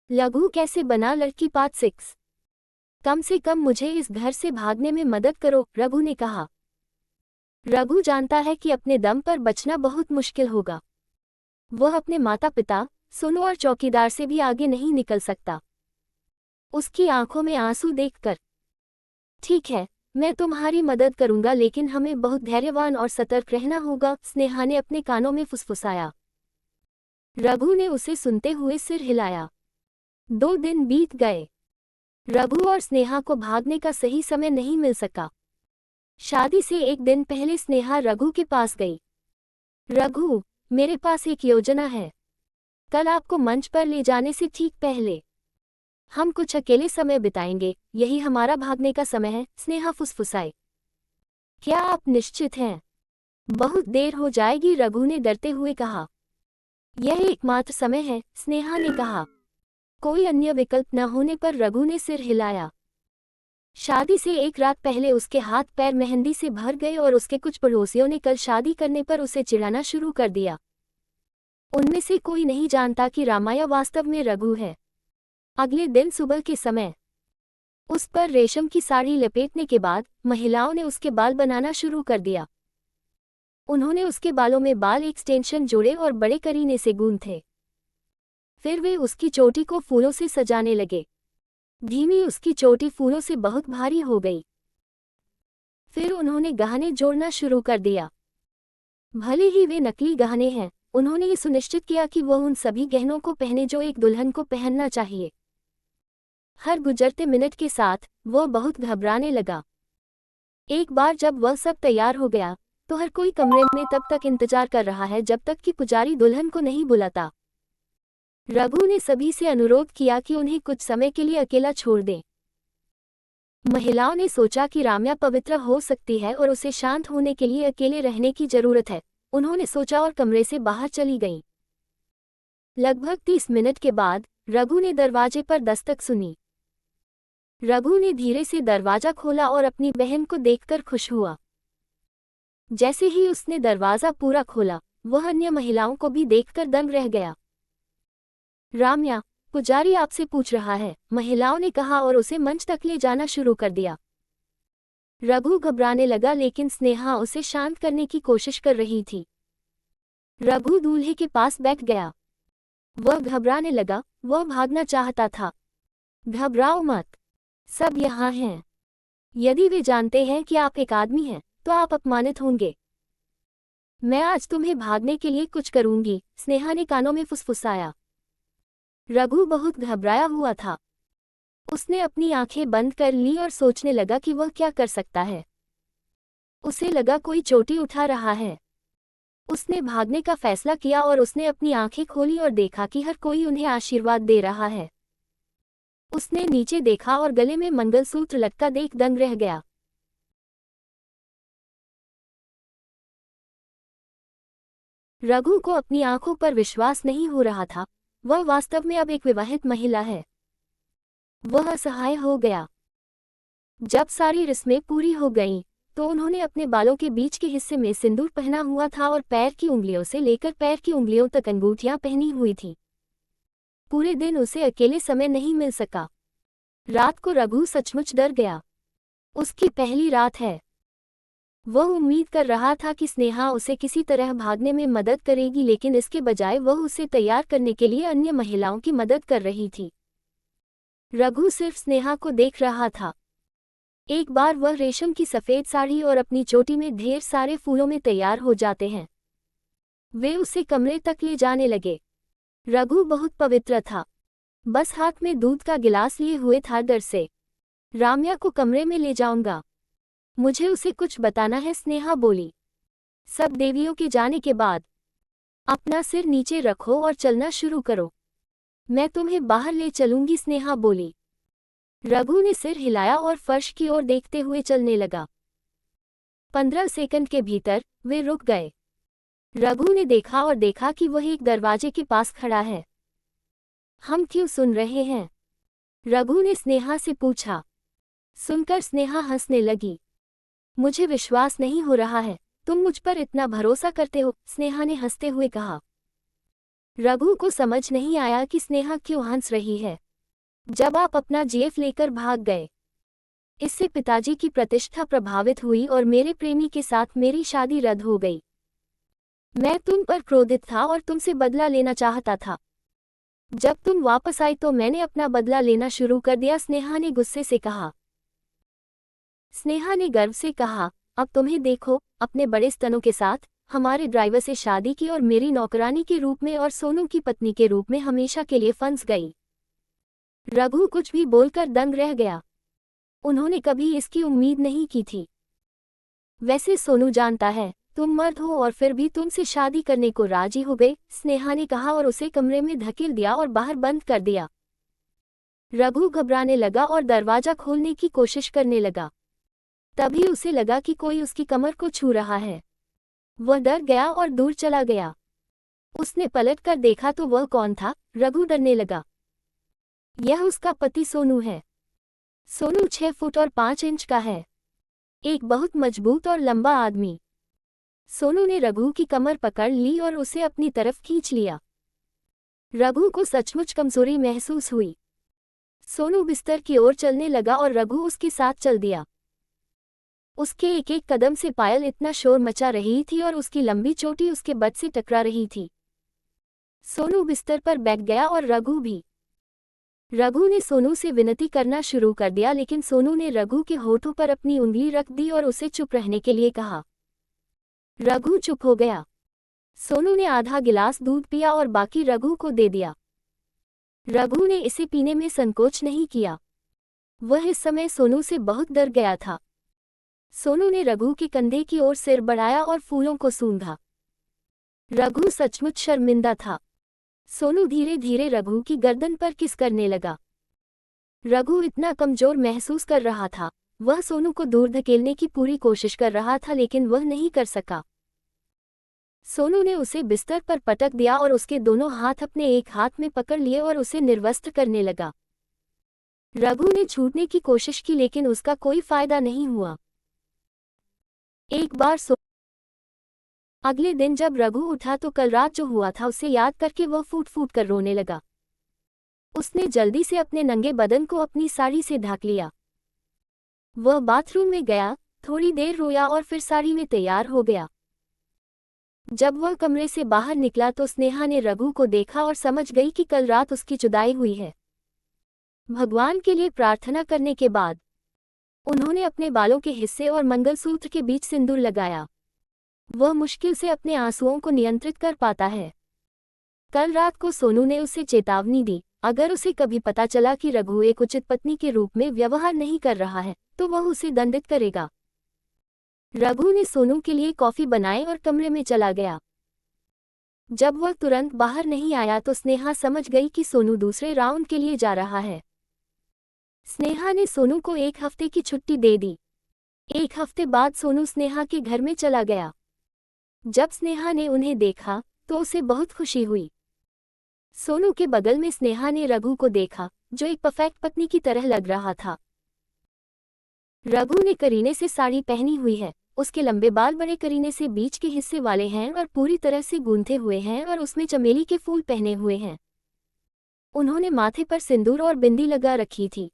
लघु कैसे बना लड़की पार्ट 6। कम से कम मुझे इस घर से भागने में मदद करो, रघु ने कहा। रघु जानता है कि अपने दम पर बचना बहुत मुश्किल होगा। वह अपने माता पिता, सोनू और चौकीदार से भी आगे नहीं निकल सकता। उसकी आंखों में आंसू देखकर, ठीक है, मैं तुम्हारी मदद करूंगा, लेकिन हमें बहुत धैर्यवान और सतर्क रहना होगा, स्नेहा ने अपने कानों में फुसफुसाया। रघु ने उसे सुनते हुए सिर हिलाया। 2 दिन बीत गए। रघु और स्नेहा को भागने का सही समय नहीं मिल सका। शादी से 1 दिन पहले स्नेहा रघु के पास गई। रघु, मेरे पास एक योजना है। कल आपको मंच पर ले जाने से ठीक पहले हम कुछ अकेले समय बिताएंगे, यही हमारा भागने का समय है, स्नेहा फुसफुसाई। क्या आप निश्चित हैं? बहुत देर हो जाएगी, रघु ने डरते हुए कहा। यह एकमात्र समय है, स्नेहा ने कहा। कोई अन्य विकल्प न होने पर रघु ने सिर हिलाया। शादी से 1 रात पहले उसके हाथ पैर मेहंदी से भर गए और उसके कुछ पड़ोसियों ने कल शादी करने पर उसे चिढ़ाना शुरू कर दिया। उनमें से कोई नहीं जानता कि रामाया वास्तव में रघु है। अगले दिन सुबह के समय उस पर रेशम की साड़ी लपेटने के बाद महिलाओं ने उसके बाल बनाना शुरू कर दिया। उन्होंने उसके बालों में बाल एक्सटेंशन जोड़े और बड़े करीने से गूंथे। फिर वे उसकी चोटी को फूलों से सजाने लगे। धीमी उसकी चोटी फूलों से बहुत भारी हो गई। फिर उन्होंने गहने जोड़ना शुरू कर दिया। भले ही वे नकली गहने हैं, उन्होंने ये सुनिश्चित किया कि वह उन सभी गहनों को पहने जो एक दुल्हन को पहनना चाहिए। हर गुजरते मिनट के साथ वह बहुत घबराने लगा। एक बार जब वह सब तैयार हो गया तो हर कोई कमरे में तब तक इंतजार कर रहा है जब तक कि पुजारी दुल्हन को नहीं बुलाता। रघु ने सभी से अनुरोध किया कि उन्हें कुछ समय के लिए अकेला छोड़ दें। महिलाओं ने सोचा कि राम्या पवित्र हो सकती है और उसे शांत होने के लिए अकेले रहने की जरूरत है। उन्होंने सोचा और कमरे से बाहर चली गईं। लगभग 30 मिनट के बाद रघु ने दरवाजे पर दस्तक सुनी। रघु ने धीरे से दरवाजा खोला और अपनी बहन को देखकर खुश हुआ। जैसे ही उसने दरवाजा पूरा खोला, वह अन्य महिलाओं को भी देखकर दंग रह गया। राम्या, पुजारी आपसे पूछ रहा है, महिलाओं ने कहा और उसे मंच तक ले जाना शुरू कर दिया। रघु घबराने लगा, लेकिन स्नेहा उसे शांत करने की कोशिश कर रही थी। रघु दूल्हे के पास बैठ गया। वह घबराने लगा, वह भागना चाहता था। घबराओ मत, सब यहाँ हैं। यदि वे जानते हैं कि आप एक आदमी हैं, तो आप अपमानित होंगे। मैं आज तुम्हें भागने के लिए कुछ करूंगी, स्नेहा ने कानों में फुसफुसाया। रघु बहुत घबराया हुआ था। उसने अपनी आंखें बंद कर ली और सोचने लगा कि वह क्या कर सकता है। उसे लगा कोई चोटी उठा रहा है। उसने भागने का फैसला किया और उसने अपनी आंखें खोली और देखा कि हर कोई उन्हें आशीर्वाद दे रहा है। उसने नीचे देखा और गले में मंगलसूत्र लटका देख दंग रह गया। रघु को अपनी आंखों पर विश्वास नहीं हो रहा था। वह वास्तव में अब एक विवाहित महिला है। वह असहाय हो गया। जब सारी रस्में पूरी हो गईं, तो उन्होंने अपने बालों के बीच के हिस्से में सिंदूर पहना हुआ था और पैर की उंगलियों से लेकर पैर की उंगलियों तक अंगूठियां पहनी हुई थीं। पूरे दिन उसे अकेले समय नहीं मिल सका। रात को रघु सचमुच डर गया। उसकी पहली रात है। वह उम्मीद कर रहा था कि स्नेहा उसे किसी तरह भागने में मदद करेगी, लेकिन इसके बजाय वह उसे तैयार करने के लिए अन्य महिलाओं की मदद कर रही थी। रघु सिर्फ स्नेहा को देख रहा था। एक बार वह रेशम की सफ़ेद साड़ी और अपनी चोटी में ढेर सारे फूलों में तैयार हो जाते हैं। वे उसे कमरे तक ले जाने लगे। रघु बहुत पवित्र था, बस हाथ में दूध का गिलास लिए हुए था डर से। राम्या को कमरे में ले जाऊंगा, मुझे उसे कुछ बताना है, स्नेहा बोली। सब देवियों के जाने के बाद अपना सिर नीचे रखो और चलना शुरू करो, मैं तुम्हें बाहर ले चलूंगी, स्नेहा बोली। रघु ने सिर हिलाया और फर्श की ओर देखते हुए चलने लगा। 15 सेकंड के भीतर वे रुक गए। रघु ने देखा और देखा कि वह एक दरवाजे के पास खड़ा है। हम क्यों सुन रहे हैं? रघु ने स्नेहा से पूछा। सुनकर स्नेहा हंसने लगी। मुझे विश्वास नहीं हो रहा है, तुम मुझ पर इतना भरोसा करते हो, स्नेहा ने हंसते हुए कहा। रघु को समझ नहीं आया कि स्नेहा क्यों हंस रही है। जब आप अपना जीएफ लेकर भाग गए, इससे पिताजी की प्रतिष्ठा प्रभावित हुई और मेरे प्रेमी के साथ मेरी शादी रद्द हो गई। मैं तुम पर क्रोधित था और तुमसे बदला लेना चाहता था। जब तुम वापस आई तो मैंने अपना बदला लेना शुरू कर दिया, स्नेहा ने गुस्से से कहा। स्नेहा ने गर्व से कहा, अब तुम्हें देखो, अपने बड़े स्तनों के साथ हमारे ड्राइवर से शादी की और मेरी नौकरानी के रूप में और सोनू की पत्नी के रूप में हमेशा के लिए फंस गई। रघु कुछ भी बोलकर दंग रह गया। उन्होंने कभी इसकी उम्मीद नहीं की थी। वैसे सोनू जानता है तुम मर्द हो और फिर भी तुमसे शादी करने को राजी हो गए, स्नेहा ने कहा और उसे कमरे में धकेल दिया और बाहर बंद कर दिया। रघु घबराने लगा और दरवाजा खोलने की कोशिश करने लगा। तभी उसे लगा कि कोई उसकी कमर को छू रहा है। वह डर गया और दूर चला गया। उसने पलट कर देखा तो वह कौन था। रघु डरने लगा। यह उसका पति सोनू है। सोनू 6 फुट और 5 इंच का है, एक बहुत मजबूत और लंबा आदमी। सोनू ने रघु की कमर पकड़ ली और उसे अपनी तरफ खींच लिया। रघु को सचमुच कमजोरी महसूस हुई। सोनू बिस्तर की ओर चलने लगा और रघु उसके साथ चल दिया। उसके एक एक कदम से पायल इतना शोर मचा रही थी और उसकी लंबी चोटी उसके बद से टकरा रही थी। सोनू बिस्तर पर बैठ गया और रघु भी। रघु ने सोनू से विनती करना शुरू कर दिया, लेकिन सोनू ने रघु के होठों पर अपनी उंगली रख दी और उसे चुप रहने के लिए कहा। रघु चुप हो गया। सोनू ने आधा गिलास दूध पिया और बाकी रघु को दे दिया। रघु ने इसे पीने में संकोच नहीं किया। वह इस समय सोनू से बहुत डर गया था। सोनू ने रघु के कंधे की ओर सिर बढ़ाया और फूलों को सूंघा। रघु सचमुच शर्मिंदा था। सोनू धीरे धीरे रघु की गर्दन पर किस करने लगा। रघु इतना कमजोर महसूस कर रहा था। वह सोनू को दूर धकेलने की पूरी कोशिश कर रहा था, लेकिन वह नहीं कर सका। सोनू ने उसे बिस्तर पर पटक दिया और उसके दोनों हाथ अपने एक हाथ में पकड़ लिए और उसे निर्वस्त्र करने लगा। रघु ने छूटने की कोशिश की, लेकिन उसका कोई फायदा नहीं हुआ। एक बार अगले दिन जब रघु उठा तो कल रात जो हुआ था उसे याद करके वह फूट फूट कर रोने लगा। उसने जल्दी से अपने नंगे बदन को अपनी साड़ी से ढक लिया। वह बाथरूम में गया, थोड़ी देर रोया और फिर साड़ी में तैयार हो गया। जब वह कमरे से बाहर निकला तो स्नेहा ने रघु को देखा और समझ गई कि कल रात उसकी जुदाई हुई है। भगवान के लिए प्रार्थना करने के बाद उन्होंने अपने बालों के हिस्से और मंगलसूत्र के बीच सिंदूर लगाया। वह मुश्किल से अपने आंसुओं को नियंत्रित कर पाता है। कल रात को सोनू ने उसे चेतावनी दी, अगर उसे कभी पता चला कि रघु एक उचित पत्नी के रूप में व्यवहार नहीं कर रहा है तो वह उसे दंडित करेगा। रघु ने सोनू के लिए कॉफी बनाई और कमरे में चला गया। जब वह तुरंत बाहर नहीं आया तो स्नेहा समझ गई कि सोनू दूसरे राउंड के लिए जा रहा है। स्नेहा ने सोनू को 1 हफ्ते की छुट्टी दे दी। 1 हफ्ते बाद सोनू स्नेहा के घर में चला गया। जब स्नेहा ने उन्हें देखा तो उसे बहुत खुशी हुई। सोनू के बगल में स्नेहा ने रघु को देखा, जो एक परफेक्ट पत्नी की तरह लग रहा था। रघु ने करीने से साड़ी पहनी हुई है। उसके लंबे बाल बड़े करीने से बीच के हिस्से वाले हैं और पूरी तरह से गूंथे हुए हैं और उसमें चमेली के फूल पहने हुए हैं। उन्होंने माथे पर सिंदूर और बिंदी लगा रखी थी।